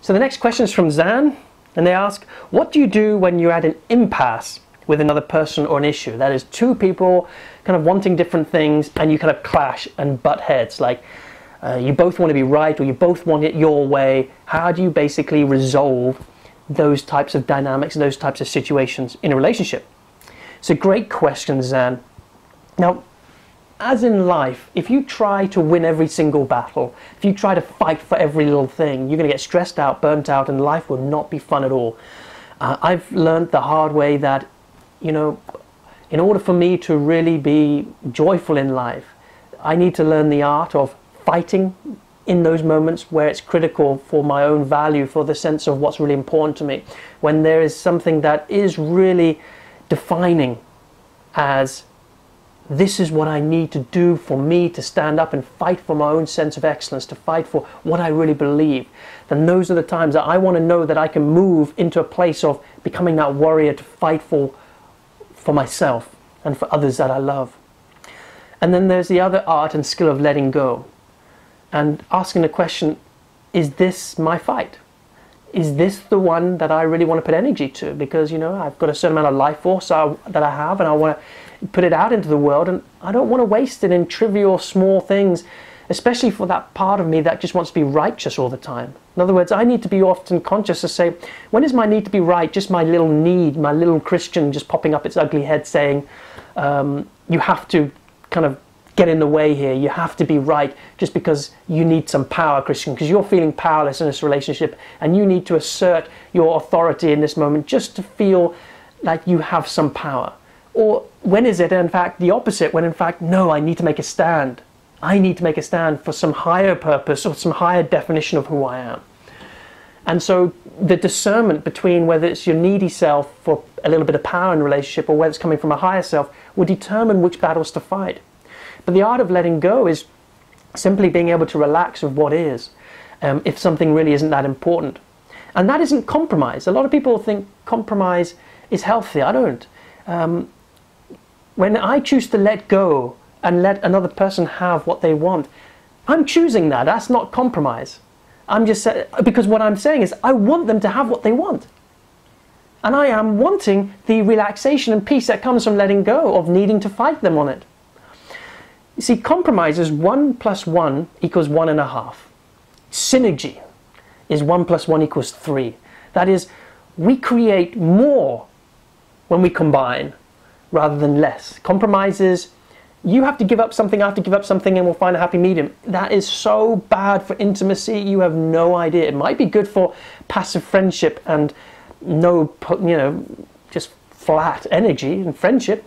So the next question is from Zan, and they ask, what do you do when you're at an impasse with another person or an issue? That is, two people kind of wanting different things, and you kind of clash and butt heads. Like, you both want to be right, or you both want it your way. How do you basically resolve those types of dynamics, those types of situations in a relationship? It's a great question, Zan. Now, as in life, if you try to win every single battle, if you try to fight for every little thing, you're going to get stressed out, burnt out, and life will not be fun at all. I've learned the hard way that, you know, in order for me to really be joyful in life, I need to learn the art of fighting in those moments where it's critical for my own value, for the sense of what's really important to me. When there is something that is really defining as, this is what I need to do for me to stand up and fight for my own sense of excellence, to fight for what I really believe, then those are the times that I want to know that I can move into a place of becoming that warrior to fight for myself and for others that I love. And then there's the other art and skill of letting go and asking the question, is this my fight? Is this the one that I really want to put energy to? Because, you know, I've got a certain amount of life force that I have, and I want to put it out into the world, and I don't want to waste it in trivial small things, especially for that part of me that just wants to be righteous all the time. In other words, I need to be often conscious to say, when is my need to be right just my little need, my little Christian just popping up its ugly head saying, you have to kind of get in the way here, you have to be right just because you need some power, Christian, because you're feeling powerless in this relationship and you need to assert your authority in this moment just to feel like you have some power. Or when is it in fact the opposite, when in fact, no, I need to make a stand. I need to make a stand for some higher purpose or some higher definition of who I am. And so the discernment between whether it's your needy self for a little bit of power in a relationship or whether it's coming from a higher self will determine which battles to fight. But the art of letting go is simply being able to relax with what is, if something really isn't that important. And that isn't compromise. A lot of people think compromise is healthy. I don't. When I choose to let go and let another person have what they want, I'm choosing that. That's not compromise. I'm just because what I'm saying is I want them to have what they want. And I am wanting the relaxation and peace that comes from letting go of needing to fight them on it. You see, compromise is 1 + 1 = 1.5. Synergy is 1 + 1 = 3. That is, we create more when we combine rather than less. Compromise is, you have to give up something, I have to give up something, and we'll find a happy medium. That is so bad for intimacy, you have no idea. It might be good for passive friendship and no, you know, just flat energy and friendship,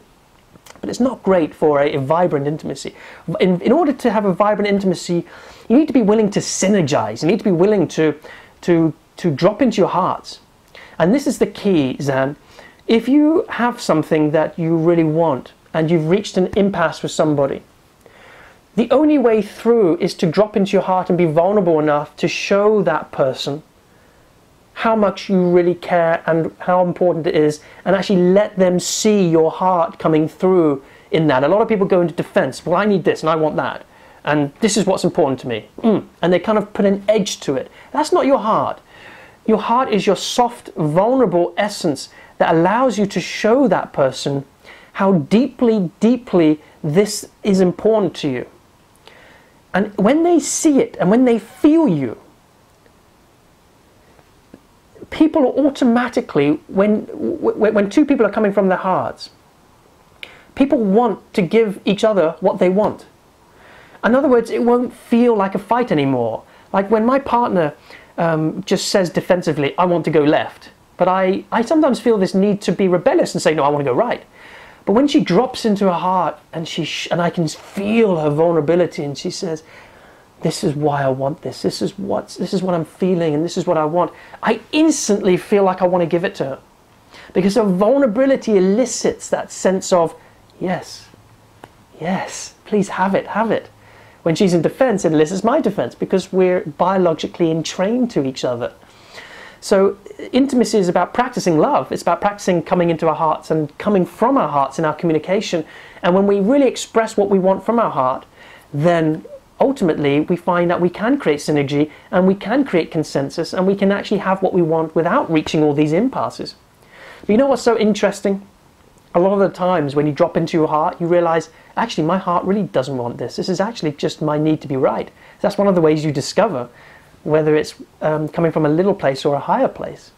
but it's not great for a vibrant intimacy. In order to have a vibrant intimacy, you need to be willing to synergize. You need to be willing to drop into your hearts. And this is the key, Zan. If you have something that you really want and you've reached an impasse with somebody, the only way through is to drop into your heart and be vulnerable enough to show that person how much you really care and how important it is, and actually let them see your heart coming through in that. A lot of people go into defense. Well, I need this and I want that, and this is what's important to me. And they kind of put an edge to it. That's not your heart. Your heart is your soft, vulnerable essence that allows you to show that person how deeply, deeply this is important to you. And when they see it and when they feel you, people automatically, when two people are coming from their hearts, people want to give each other what they want. In other words, it won't feel like a fight anymore. Like when my partner just says defensively, I want to go left, but I sometimes feel this need to be rebellious and say, no, I want to go right. But when she drops into her heart and I can feel her vulnerability, and she says, this is why I want this. This is what I'm feeling, and this is what I want. I instantly feel like I want to give it to her, because her vulnerability elicits that sense of, yes, yes, please have it, have it. When she's in defense, it elicits my defense, because we're biologically entrained to each other. So intimacy is about practicing love. It's about practicing coming into our hearts and coming from our hearts in our communication. And when we really express what we want from our heart, then ultimately we find that we can create synergy and we can create consensus and we can actually have what we want without reaching all these impasses. But you know what's so interesting? A lot of the times when you drop into your heart, you realize, actually, my heart really doesn't want this. This is actually just my need to be right. That's one of the ways you discover whether it's coming from a little place or a higher place.